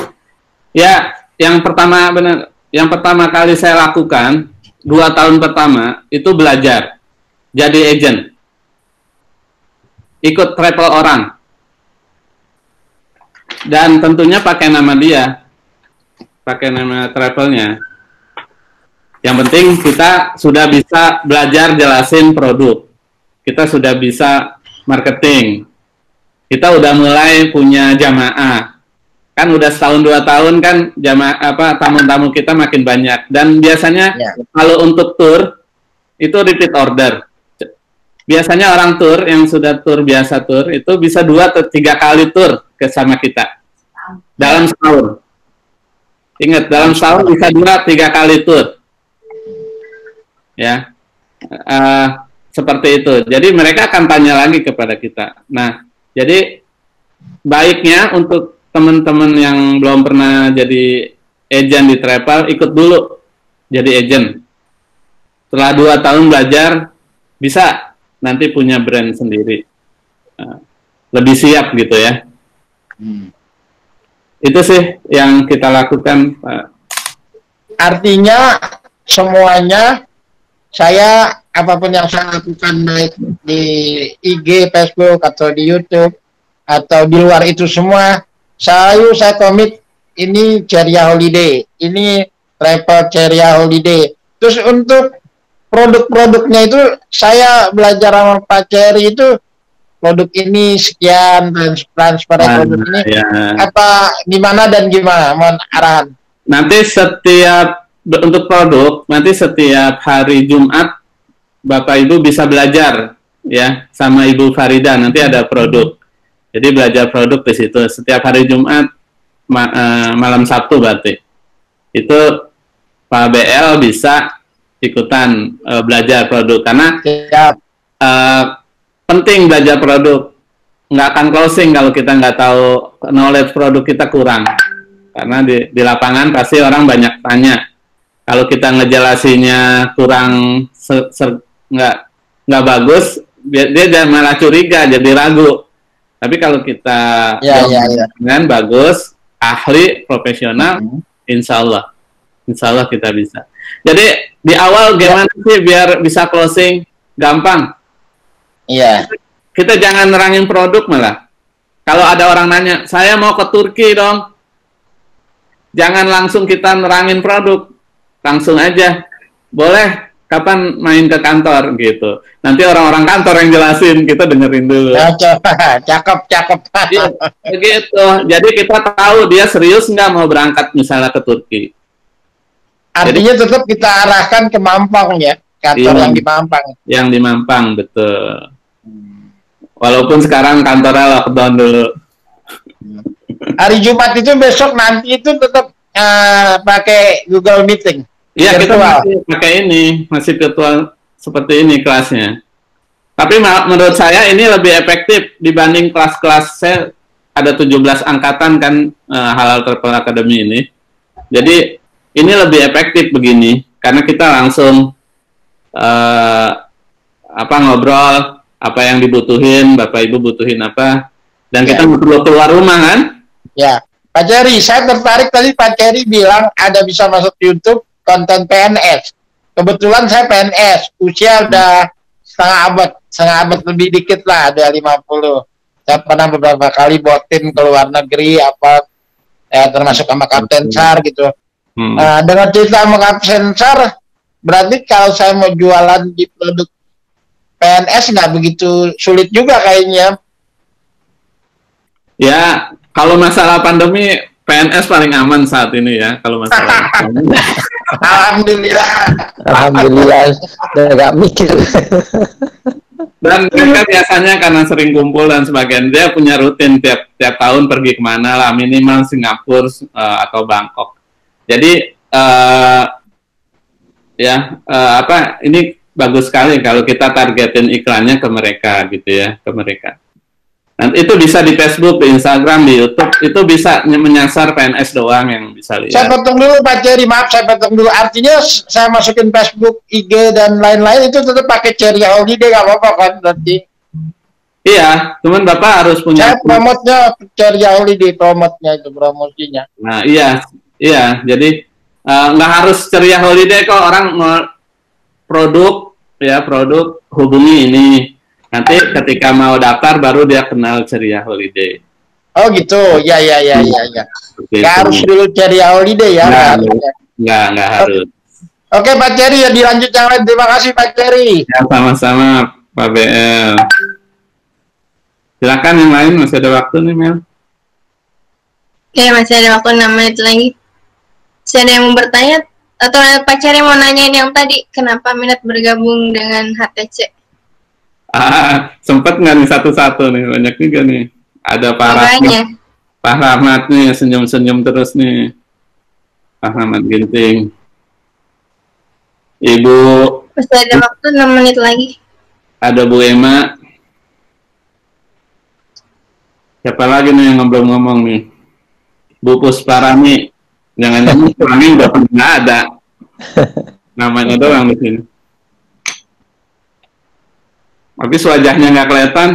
[SPEAKER 3] Ya, yang pertama kali saya lakukan 2 tahun pertama itu belajar jadi agent, ikut travel orang, dan tentunya pakai nama dia, pakai nama travelnya. Yang penting kita sudah bisa belajar jelasin produk, kita sudah bisa marketing, kita udah mulai punya jamaah, kan udah setahun 2 tahun kan jamaah tamu-tamu kita makin banyak, dan biasanya kalau untuk tour itu repeat order. Biasanya orang tour yang sudah tour biasa tour itu bisa 2 atau 3 kali tour sama kita dalam setahun. Ingat, dalam setahun bisa 2-3 kali tour. Ya, seperti itu. Jadi mereka akan tanya lagi kepada kita. Nah, jadi baiknya untuk teman-teman yang belum pernah jadi agent di travel, ikut dulu jadi agent. setelah 2 tahun belajar bisa nanti punya brand sendiri, lebih siap gitu ya. Itu sih yang kita lakukan, Pak.
[SPEAKER 5] Artinya semuanya saya apapun yang saya lakukan baik di IG, Facebook atau di YouTube atau di luar itu semua saya komit ini Ceria Holiday, ini travel Ceria Holiday. Terus untuk produk-produknya itu saya belajar sama Pak Ceri itu produk ini sekian, transfer produk ini apa gimana dan gimana, mohon arahan.
[SPEAKER 3] Nanti untuk produk, nanti setiap hari Jumat Bapak Ibu bisa belajar ya sama Ibu Farida, nanti ada produk. Jadi belajar produk di situ setiap hari Jumat malam Sabtu berarti. Itu Pak BL bisa ikutan belajar produk karena penting belajar produk. Nggak akan closing kalau kita nggak tahu knowledge produk kita kurang. Karena di lapangan pasti orang banyak tanya. Kalau kita ngejelasinnya kurang nggak bagus, dia malah curiga, jadi ragu. Tapi kalau kita dengan bagus, ahli, profesional, insya Allah kita bisa. Jadi di awal gimana sih biar bisa closing gampang?
[SPEAKER 5] Iya.
[SPEAKER 3] Kita jangan nerangin produk malah. Kalau ada orang nanya, saya mau ke Turki dong. Jangan langsung kita nerangin produk, langsung aja. Boleh, kapan main ke kantor gitu. Nanti orang-orang kantor yang jelasin, kita dengerin dulu.
[SPEAKER 5] Cakep.
[SPEAKER 3] Begitu. Jadi kita tahu dia serius nggak mau berangkat misalnya ke Turki.
[SPEAKER 5] Artinya tetap kita arahkan ke Mampang ya, kantor yang di Mampang.
[SPEAKER 3] Yang di Mampang, betul. Walaupun sekarang kantornya lockdown dulu.
[SPEAKER 5] Hari Jumat itu besok nanti itu tetap pakai Google Meeting.
[SPEAKER 3] Iya, kita masih pakai masih virtual seperti ini kelasnya. Tapi menurut saya ini lebih efektif dibanding kelas-kelas. Saya ada 17 angkatan kan Halal Travel Academy ini. Jadi ini lebih efektif begini karena kita langsung ngobrol apa yang dibutuhin, Bapak Ibu butuhin apa, dan kita nggak perlu keluar rumah kan?
[SPEAKER 5] Ya, Pak Ceri, saya tertarik tadi Pak Ceri bilang ada bisa masuk YouTube konten PNS. Kebetulan saya PNS, usia udah setengah abad lebih dikit lah, ada 50. Saya pernah beberapa kali bawa tim ke luar negeri, termasuk sama Kapten SAR gitu. Dengan cerita sama Kapten SAR, berarti kalau saya mau jualan di produk PNS nggak begitu sulit juga kayaknya.
[SPEAKER 3] Ya, kalau masalah pandemi, PNS paling aman saat ini ya, kalau masalah
[SPEAKER 5] Alhamdulillah, nggak mikir.
[SPEAKER 3] Dan mereka biasanya karena sering kumpul dan sebagainya, dia punya rutin tiap tahun pergi kemana lah, minimal Singapura atau Bangkok. Jadi ini bagus sekali kalau kita targetin iklannya ke mereka gitu ya, ke mereka. Nanti itu bisa di Facebook, di Instagram, di YouTube, itu bisa menyasar PNS doang yang bisa lihat.
[SPEAKER 5] Saya potong dulu Pak Ceri, maaf saya potong dulu. Artinya saya masukin Facebook, IG dan lain-lain itu tetap pakai Ceria Holiday nggak apa-apa kan berarti?
[SPEAKER 3] Iya, cuman Bapak harus punya.
[SPEAKER 5] Saya promotnya Ceria Holiday, promosinya.
[SPEAKER 3] Nah iya, jadi nggak harus Ceria Holiday kok, orang mau produk hubungi ini. Nanti ketika mau daftar baru dia kenal Ceria Holiday.
[SPEAKER 5] Oh gitu, ya. Nggak harus dulu Ceria Holiday ya.
[SPEAKER 3] Nggak harus.
[SPEAKER 5] Oke Pak Ceri, ya dilanjut yang lain. Terima kasih Pak Ceri.
[SPEAKER 3] Ya sama-sama Pak BL. Silakan yang lain, masih ada waktu nih Mel.
[SPEAKER 1] Oke, masih ada waktu 6 menit lagi. Masih ada yang mau bertanya? Atau Pak Ceri mau nanyain yang tadi, kenapa minat bergabung dengan HTC?
[SPEAKER 3] Sempat nggak nih satu-satu nih, banyak juga nih. Ada Pak Rahmat nih, senyum-senyum terus nih. Pak Rahmat Ginting. Ibu.
[SPEAKER 1] Masih ada waktu 6 menit lagi.
[SPEAKER 3] Ada Bu Emma. Siapa lagi nih yang ngomong-ngomong nih? Bu Pusparani. Jangan-jangan orangnya udah pernah ada. Namanya doang di sini. Tapi wajahnya nggak kelihatan.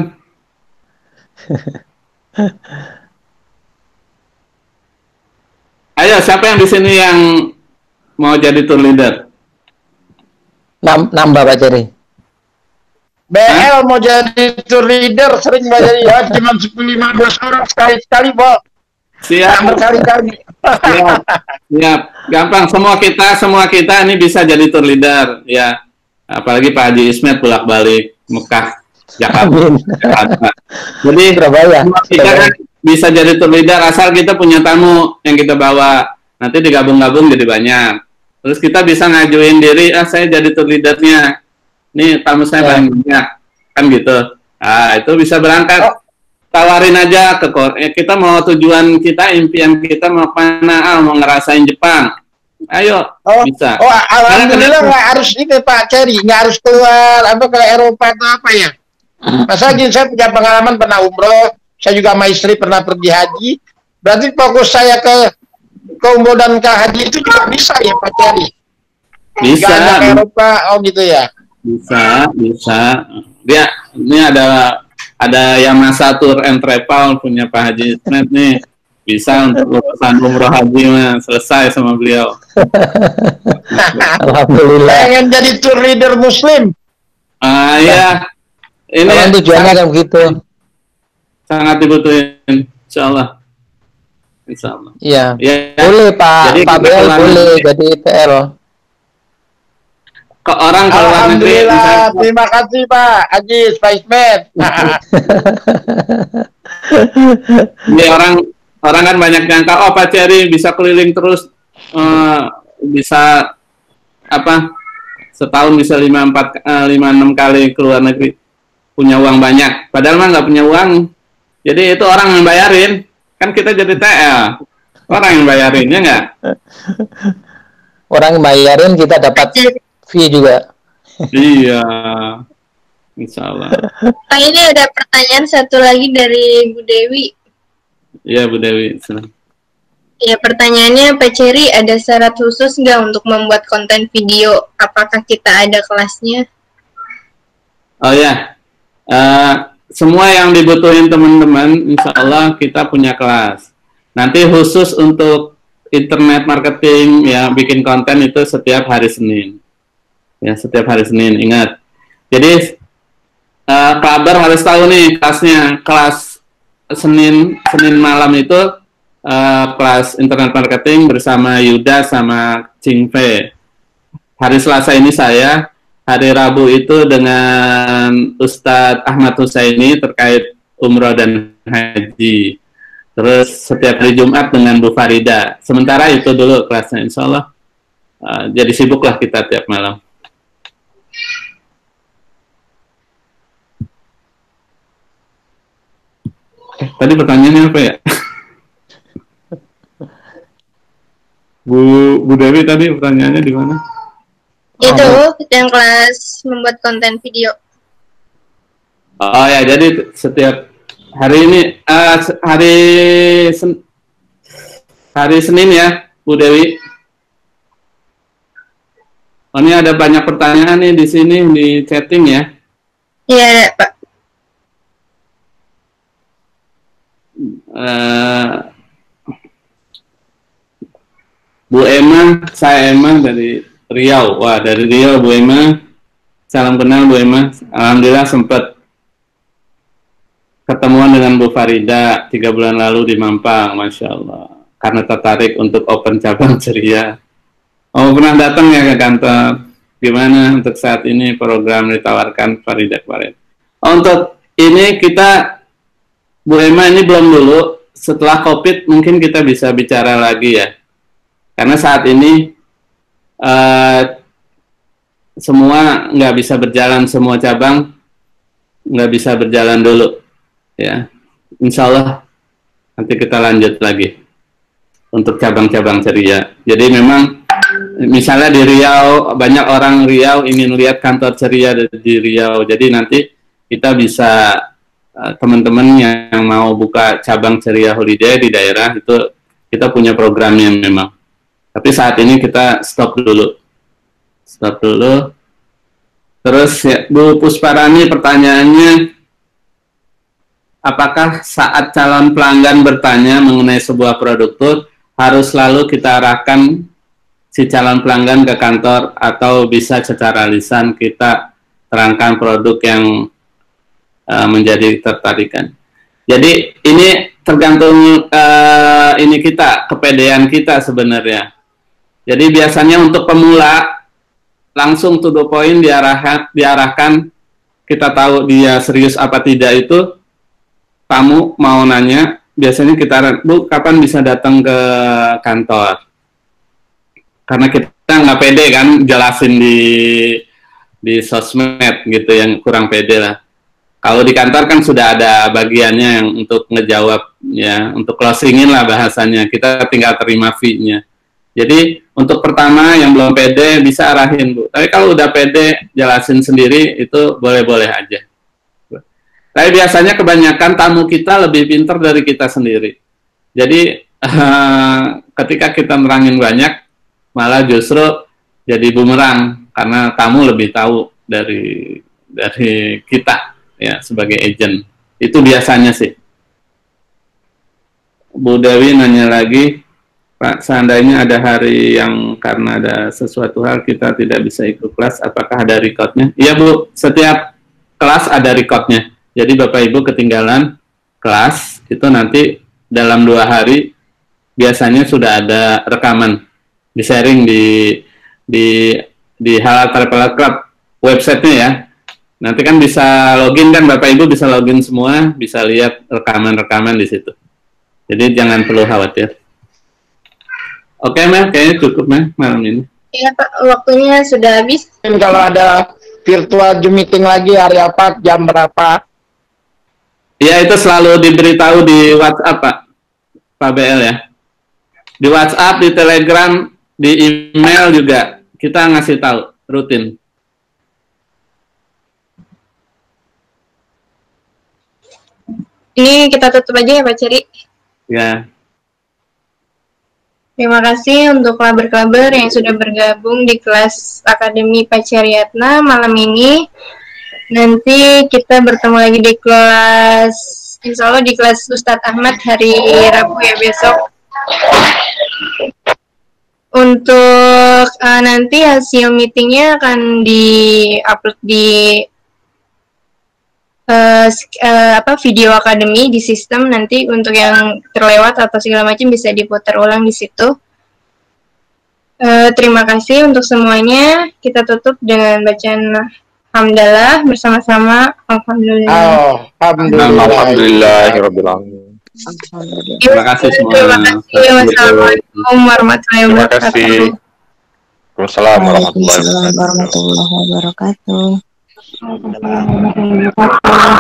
[SPEAKER 3] Ayo, siapa yang di sini yang mau jadi tour leader?
[SPEAKER 2] Nambah Pak Ceri.
[SPEAKER 5] BL mau jadi tour leader, sering nggak jadi ya, cuma 10-15 orang sekali-sekali, Bo.
[SPEAKER 3] Siap.
[SPEAKER 5] Berkali-kali.
[SPEAKER 3] Siap. Siap. Gampang. Semua kita ini bisa jadi tour leader, ya. Apalagi Pak Haji Ismet bolak-balik Mekah, Jakarta. Jadi
[SPEAKER 2] Surabaya.
[SPEAKER 3] kita kan bisa jadi tour leader asal kita punya tamu yang kita bawa. Nanti digabung-gabung jadi banyak. Terus kita bisa ngajuin diri, saya jadi tour leadernya. Nih tamu saya banyak, kan gitu. Ah, itu bisa berangkat. Tawarin aja ke kita mau tujuan kita, impian kita mau mana? Mau ngerasain Jepang. Ayo, bisa.
[SPEAKER 5] Oh, alhamdulillah nggak harus ini Pak Ceri, nggak harus keluar apa ke Eropa atau apa ya. Masa gini, saya punya pengalaman pernah umroh, saya juga sama istri pernah pergi haji. Berarti fokus saya ke umroh dan ke haji itu juga bisa ya Pak Ceri.
[SPEAKER 3] Bisa.
[SPEAKER 5] Nggak hanya ke Eropa, oh gitu ya.
[SPEAKER 3] Bisa. Dia ini ada Yamasa Tour and Travel punya Pak Haji Ismet nih. Bisa untuk urusan umroh haji mah selesai sama beliau.
[SPEAKER 2] Alhamdulillah.
[SPEAKER 5] Pengen jadi tour leader muslim.
[SPEAKER 3] Ya. Ini
[SPEAKER 2] tujuannya kan begitu.
[SPEAKER 3] Sangat dibutuhin, insyaallah. Insyaallah.
[SPEAKER 2] Iya.
[SPEAKER 3] Ya.
[SPEAKER 2] Boleh Pak. Pak BL boleh jadi TL.
[SPEAKER 3] Ke orang kalau luar negeri.
[SPEAKER 5] Alhamdulillah, terima kasih Pak Haji Ismet.
[SPEAKER 3] Ini orang kan banyak nyangka, oh Pak Ceri bisa keliling terus, bisa apa? Setahun bisa 5-6 kali ke luar negeri, punya uang banyak. Padahal mah nggak punya uang. Jadi itu orang yang bayarin, kan kita jadi TL. Orang yang bayarin, ya nggak?
[SPEAKER 2] Orang yang bayarin, kita dapat fee juga.
[SPEAKER 3] Iya, insya Allah.
[SPEAKER 1] Pak, ini ada pertanyaan satu lagi dari Bu Dewi.
[SPEAKER 3] Iya Bu Dewi, senang.
[SPEAKER 1] Ya, pertanyaannya Pak Ceri, ada syarat khusus nggak untuk membuat konten video? Apakah kita ada kelasnya?
[SPEAKER 3] Oh ya, semua yang dibutuhin teman-teman, insya Allah kita punya kelas. Nanti khusus untuk internet marketing, ya bikin konten itu setiap hari Senin. Ya, setiap hari Senin, ingat. Jadi, Pak Akbar harus tahu nih kelasnya. Kelas Senin malam itu kelas internet marketing bersama Yuda sama Ching Fei. Hari Selasa ini saya, hari Rabu itu dengan Ustadz Ahmad Husaini terkait umroh dan haji. Terus setiap hari Jumat dengan Bu Farida. Sementara itu dulu kelasnya, insya Allah. Jadi sibuklah kita tiap malam. Tadi pertanyaannya apa ya? Bu Dewi tadi pertanyaannya di mana?
[SPEAKER 1] Itu yang kelas membuat konten video.
[SPEAKER 3] Oh ya, jadi setiap hari ini hari Senin ya, Bu Dewi. Oh, ini ada banyak pertanyaan nih di sini di chatting ya.
[SPEAKER 1] Iya, Pak.
[SPEAKER 3] Bu Emma, saya Emma dari Riau. Wah, dari Riau Bu Emma. Salam kenal Bu Emma. Alhamdulillah sempat ketemuan dengan Bu Farida 3 bulan lalu di Mampang, Masya Allah. Karena tertarik untuk open cabang ceria. Oh, pernah datang ya ke kantor. Gimana untuk saat ini program ditawarkan Farida kemarin? Oh, untuk ini kita Bu Emma ini belum dulu, setelah COVID mungkin kita bisa bicara lagi ya. Karena saat ini semua nggak bisa berjalan, semua cabang nggak bisa berjalan dulu. Ya, insya Allah nanti kita lanjut lagi untuk cabang-cabang ceria. Jadi memang misalnya di Riau, banyak orang Riau ingin lihat kantor ceria di Riau. Jadi nanti kita bisa teman-teman yang mau buka cabang ceria holiday di daerah itu kita punya programnya memang. Tapi saat ini kita stop dulu. Terus ya, Bu Pusparani pertanyaannya, apakah saat calon pelanggan bertanya mengenai sebuah produk tuh harus selalu kita arahkan si calon pelanggan ke kantor atau bisa secara lisan kita terangkan produk yang menjadi tertarikan? Jadi ini tergantung ini kita, kepedean kita sebenarnya. Jadi biasanya untuk pemula langsung to the point diarahkan, kita tahu dia serius apa tidak itu, tamu mau nanya, biasanya kita, Bu, kapan bisa datang ke kantor? Karena kita nggak pede kan jelasin di sosmed gitu, yang kurang pede lah. Kalau di kantor kan sudah ada bagiannya yang untuk ngejawab, ya, untuk closingin lah bahasanya, kita tinggal terima fee-nya. Jadi untuk pertama yang belum pede bisa arahin, Bu. Tapi kalau udah pede jelasin sendiri itu boleh-boleh aja. Tapi biasanya kebanyakan tamu kita lebih pintar dari kita sendiri. Jadi ketika kita nerangin banyak, malah justru jadi bumerang karena tamu lebih tahu dari kita ya sebagai agent. Itu biasanya sih. Bu Dewi nanya lagi, Pak, seandainya ada hari yang karena ada sesuatu hal kita tidak bisa ikut kelas, apakah ada recordnya? Iya, Bu, setiap kelas ada recordnya. Jadi Bapak Ibu ketinggalan kelas, itu nanti dalam 2 hari biasanya sudah ada rekaman, di-sharing di Halal Travel Club websitenya ya. Nanti kan bisa login kan, Bapak Ibu bisa login semua, bisa lihat rekaman-rekaman di situ. Jadi jangan perlu khawatir. Oke, Mel, kayaknya cukup, Mel, malam ini.
[SPEAKER 1] Iya, Pak, waktunya sudah habis.
[SPEAKER 5] Kalau ada virtual Zoom meeting lagi hari apa, jam berapa?
[SPEAKER 3] Iya, itu selalu diberitahu di WhatsApp, Pak BL ya. Di WhatsApp, di Telegram, di email juga kita ngasih tahu rutin.
[SPEAKER 1] Ini kita tutup aja ya, Pak Ceri.
[SPEAKER 3] Ya.
[SPEAKER 1] Terima kasih untuk kelabar-kelabar yang sudah bergabung di kelas Akademi Pak Caryatna malam ini. Nanti kita bertemu lagi di kelas, insya Allah di kelas Ustadz Ahmad hari Rabu ya besok. Untuk nanti hasil meetingnya akan di-upload di video akademi di sistem, nanti untuk yang terlewat atau segala macam bisa diputar ulang di situ. Terima kasih untuk semuanya. Kita tutup dengan bacaan hamdalah bersama-sama. Alhamdulillah.
[SPEAKER 4] Alhamdulillahirabbil alamin.
[SPEAKER 3] Terima kasih semua.
[SPEAKER 1] Terima kasih. Wassalamualaikum warahmatullahi wabarakatuh.
[SPEAKER 4] Terima kasih. Waalaikumsalam
[SPEAKER 6] warahmatullahi wabarakatuh.
[SPEAKER 1] Warahmatullahi wabarakatuh.